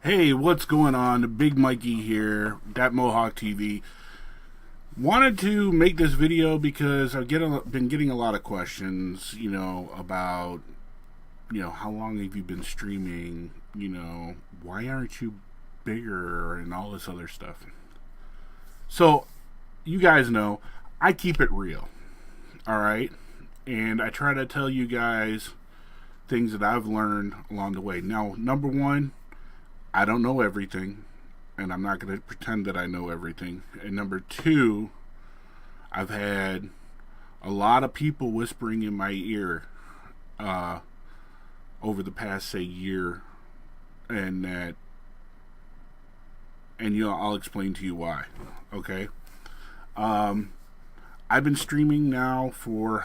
Hey, what's going on? Big Mikey here, Dat Mohawk TV. Wanted to make this video because been getting a lot of questions, about, how long have you been streaming? Why aren't you bigger and all this other stuff. So, you guys know, I keep it real, all right? And I try to tell you guys things that I've learned along the way. Now, number one, I don't know everything, and I'm not going to pretend that I know everything. And number two, I've had a lot of people whispering in my ear over the past, say, year, and I'll explain to you why. Okay, I've been streaming now for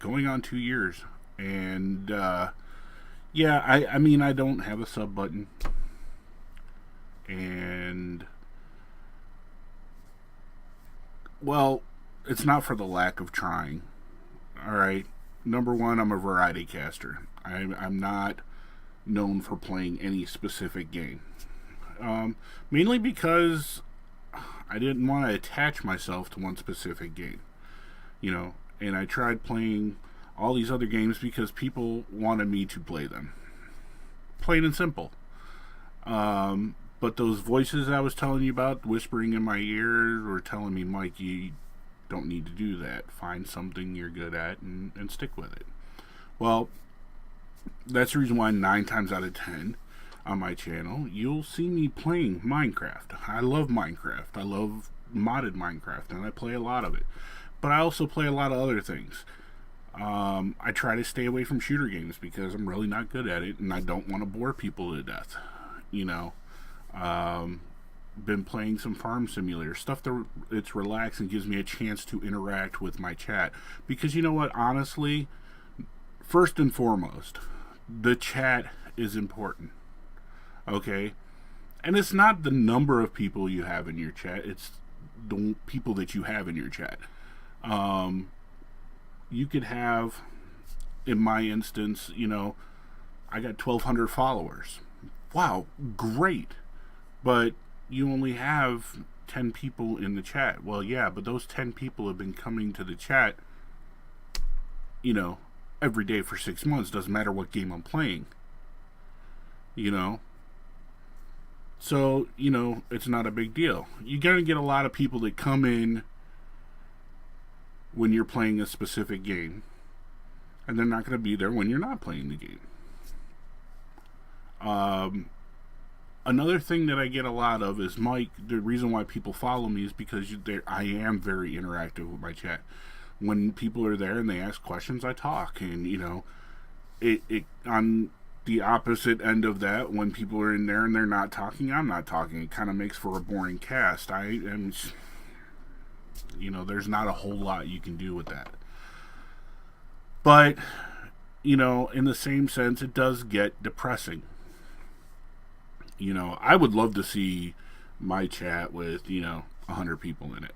going on 2 years, and yeah, I mean, I don't have a sub button. And, well, it's not for the lack of trying. All right. Number one, I'm a variety caster. I'm not known for playing any specific game. Mainly because I didn't want to attach myself to one specific game. And I tried playing all these other games because people wanted me to play them. Plain and simple. But those voices I was telling you about, whispering in my ear, were telling me, Mike, you don't need to do that. Find something you're good at and stick with it. Well, that's the reason why 9 times out of 10 on my channel, you'll see me playing Minecraft. I love Minecraft. I love modded Minecraft, and I play a lot of it. But I also play a lot of other things. I try to stay away from shooter games because I'm really not good at it, and I don't want to bore people to death. Been playing some farm simulator stuff that it's relaxed and gives me a chance to interact with my chat, because you know what, honestly, first and foremost, the chat is important. Okay, and it's not the number of people you have in your chat, it's the people that you have in your chat. You could have, in my instance, I got 1,200 followers. Wow, great. But you only have 10 people in the chat. Well, yeah, but those 10 people have been coming to the chat, every day for 6 months. Doesn't matter what game I'm playing. So, it's not a big deal. You're going to get a lot of people that come in when you're playing a specific game, and they're not going to be there when you're not playing the game. Another thing that I get a lot of is, Mike, the reason why people follow me is because I am very interactive with my chat. When people are there and they ask questions, I talk. And, it on the opposite end of that, when people are in there and they're not talking, I'm not talking. It kind of makes for a boring cast. There's not a whole lot you can do with that. But, in the same sense, it does get depressing. I would love to see my chat with, 100 people in it,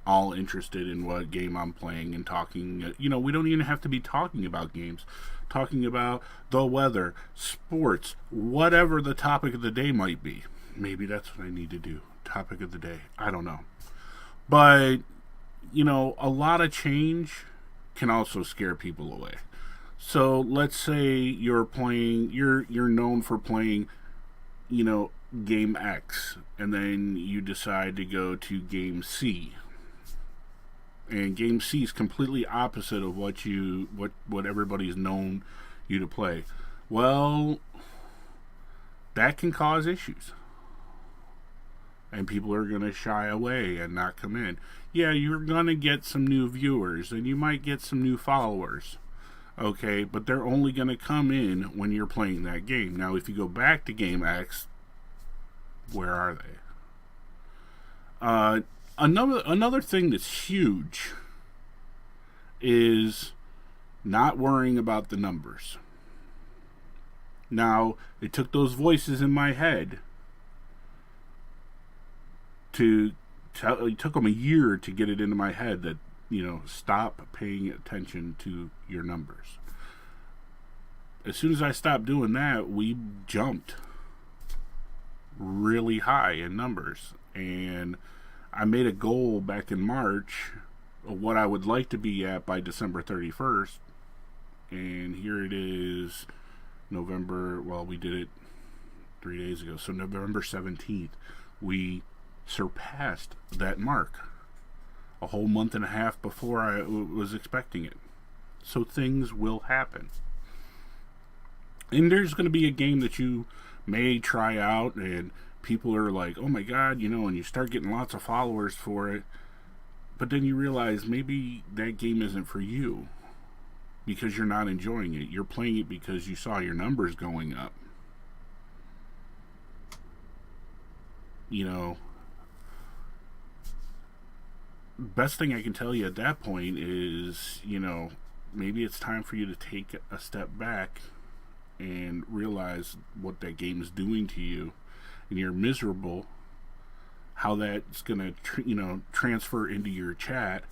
all interested in what game I'm playing and talking. We don't even have to be talking about games. Talking about the weather, sports, whatever the topic of the day might be. Maybe that's what I need to do. Topic of the day. I don't know. But, a lot of change can also scare people away. So let's say you're known for playing, game X, and then you decide to go to game C. And game C is completely opposite of what everybody's known you to play. Well, that can cause issues. And people are going to shy away and not come in. Yeah, you're going to get some new viewers, and you might get some new followers. Okay, but they're only going to come in when you're playing that game. Now, if you go back to game X, where are they? Another thing that's huge is not worrying about the numbers. Now, it took those voices in my head it took them a year to get it into my head that, stop paying attention to your numbers. as soon as I stopped doing that, we jumped really high in numbers. And I made a goal back in March of what I would like to be at by December 31st. And here it is, November. Well, we did it 3 days ago. So November 17th, we surpassed that mark a whole month and a half before I was expecting it. So things will happen. And there's going to be a game that you may try out and people are like, oh my God, and you start getting lots of followers for it. But then you realize maybe that game isn't for you because you're not enjoying it. You're playing it because you saw your numbers going up. Best thing I can tell you at that point is, maybe it's time for you to take a step back and realize what that game is doing to you, and you're miserable, how that's going to transfer into your chat,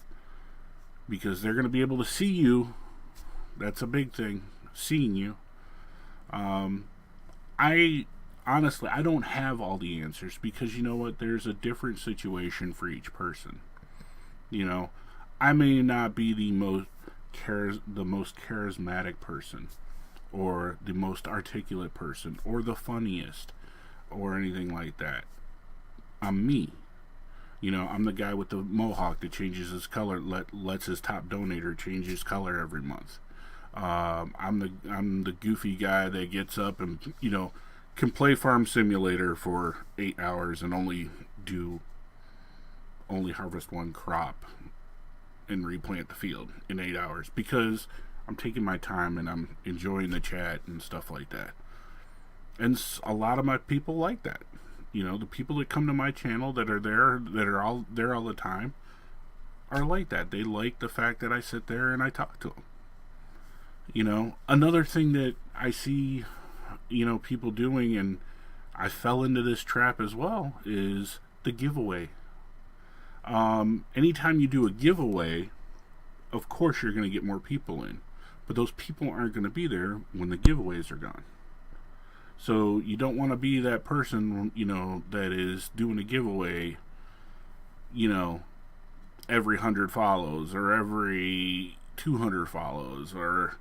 because they're going to be able to see you. That's a big thing, seeing you. I honestly, I don't have all the answers, because you know what, there's a different situation for each person. I may not be the most charismatic person, or the most articulate person, or the funniest, or anything like that. I'm me. I'm the guy with the mohawk that changes his color, lets his top donator change his color every month. I'm the goofy guy that gets up and can play Farm Simulator for 8 hours and only harvest one crop and replant the field in 8 hours, because I'm taking my time and I'm enjoying the chat and stuff like that. And a lot of my people like that. The people that come to my channel that are all there all the time are like that. They like the fact that I sit there and I talk to them. Another thing that I see, people doing, and I fell into this trap as well, is the giveaway. Anytime you do a giveaway, of course you're going to get more people in, but those people aren't going to be there when the giveaways are gone. So you don't want to be that person, that is doing a giveaway, every 100 follows, or every 200 follows, or,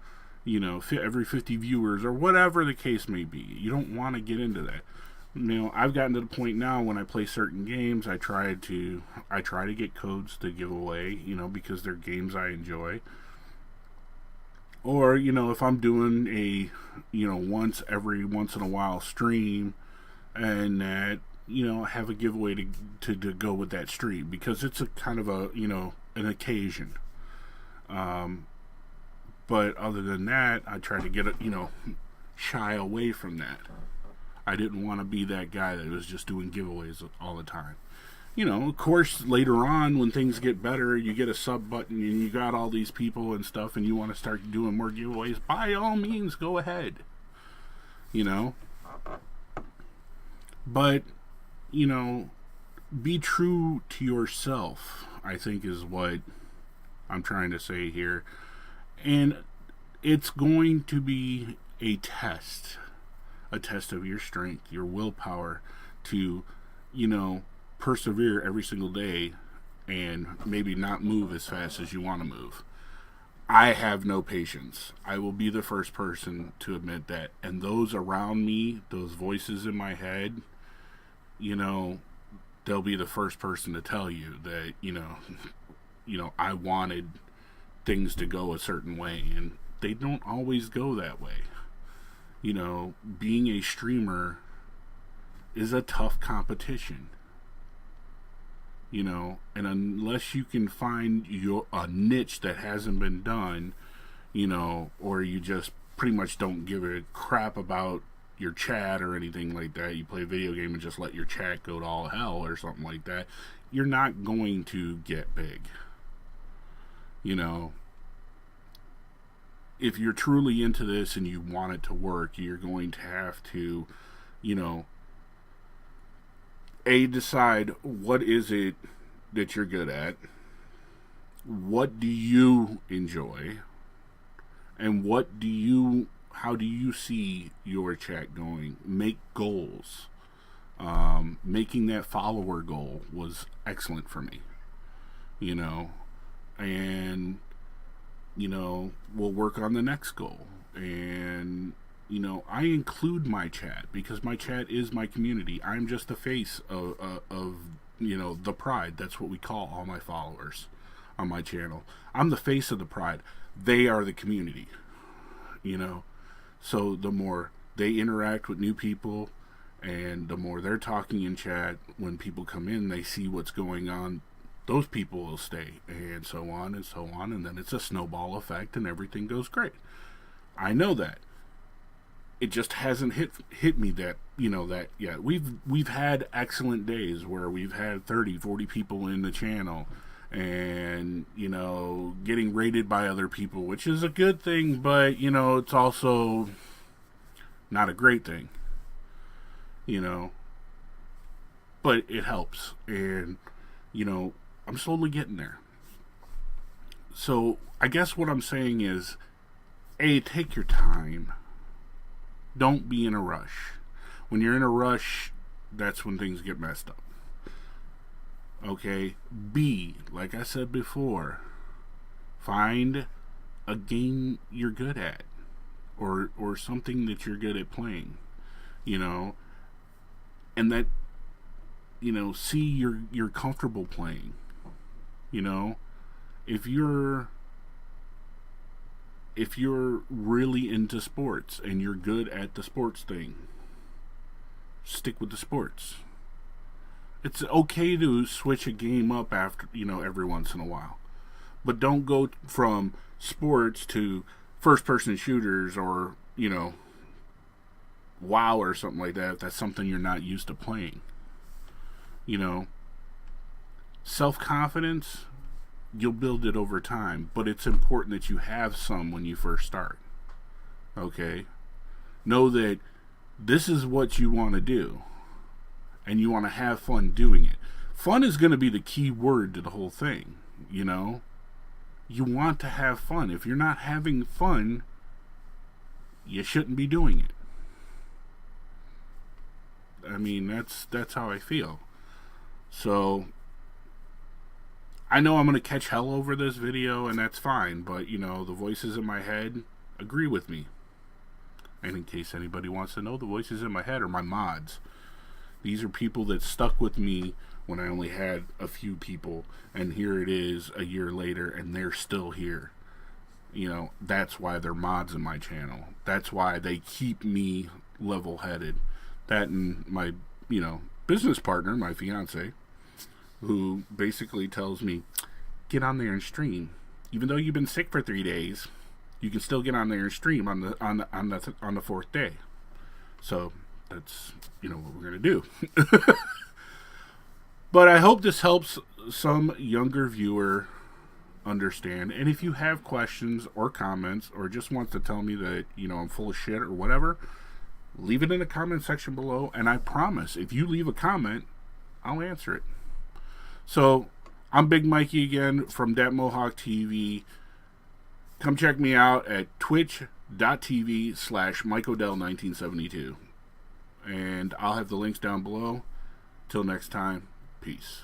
every 50 viewers, or whatever the case may be. You don't want to get into that. I've gotten to the point now when I play certain games, I try to get codes to give away, because they're games I enjoy. Or, if I'm doing a, every once in a while stream, and that, have a giveaway to go with that stream, because it's a kind of a, an occasion. But other than that, I try to get it, shy away from that. I didn't want to be that guy that was just doing giveaways all the time. Of course, later on, when things get better, you get a sub button and you got all these people and stuff, and you want to start doing more giveaways, by all means, go ahead. But, be true to yourself, I think, is what I'm trying to say here. And it's going to be a test of your strength, your willpower to, persevere every single day and maybe not move as fast as you want to move. I have no patience. I will be the first person to admit that. And those around me, those voices in my head, they'll be the first person to tell you that, I wanted things to go a certain way, and they don't always go that way. Being a streamer is a tough competition. And unless you can find a niche that hasn't been done, or you just pretty much don't give a crap about your chat or anything like that, you play a video game and just let your chat go to all hell or something like that, you're not going to get big. If you're truly into this and you want it to work, you're going to have to, decide what is it that you're good at, what do you enjoy, and what do you How do you see your chat going? Make goals. Making that follower goal was excellent for me, you know, and, you know, we'll work on the next goal. And, you know, I include my chat because my chat is my community. I'm just the face of you know, the Pride. That's what we call all my followers on my channel. I'm the face of the Pride. They are the community, you know. So the more they interact with new people and the more they're talking in chat, when people come in, they see what's going on, those people will stay, and so on and so on, and then it's a snowball effect and everything goes great. I know that. It just hasn't hit me that, you know, that yet. We've had excellent days where we've had 30, 40 people in the channel and, you know, getting rated by other people, which is a good thing, but, you know, it's also not a great thing, you know, but it helps. And, you know, I'm slowly getting there. So I guess what I'm saying is, A, take your time. Don't be in a rush. When you're in a rush, that's when things get messed up. Okay? B, like I said before, find a game you're good at, or something that you're good at playing, you know, and that, you know, see you're comfortable playing, you know. If you're really into sports and you're good at the sports thing, stick with the sports. It's okay to switch a game up after, you know, every once in a while, but don't go from sports to first person shooters or, you know, WoW or something like that if that's something you're not used to playing. You know, self-confidence, you'll build it over time, but it's important that you have some when you first start. Okay? Know that this is what you want to do, and you want to have fun doing it. Fun is going to be the key word to the whole thing, you know? You want to have fun. If you're not having fun, you shouldn't be doing it. I mean, that's how I feel. So I know I'm going to catch hell over this video, and that's fine, but, you know, the voices in my head agree with me. And in case anybody wants to know, the voices in my head are my mods. These are people that stuck with me when I only had a few people, and here it is a year later, and they're still here. You know, that's why they're mods in my channel. That's why they keep me level-headed. That and my, you know, business partner, my fiance, who basically tells me, get on there and stream. Even though you've been sick for 3 days, you can still get on there and stream on the fourth day. So that's, you know, what we're gonna do. But I hope this helps some younger viewer understand. And if you have questions or comments, or just want to tell me that, you know, I'm full of shit or whatever, leave it in the comment section below, and I promise, if you leave a comment, I'll answer it. So, I'm Big Mikey again from Dat Mohawk TV. Come check me out at twitch.tv/MikeOdell1972. And I'll have the links down below. Till next time, peace.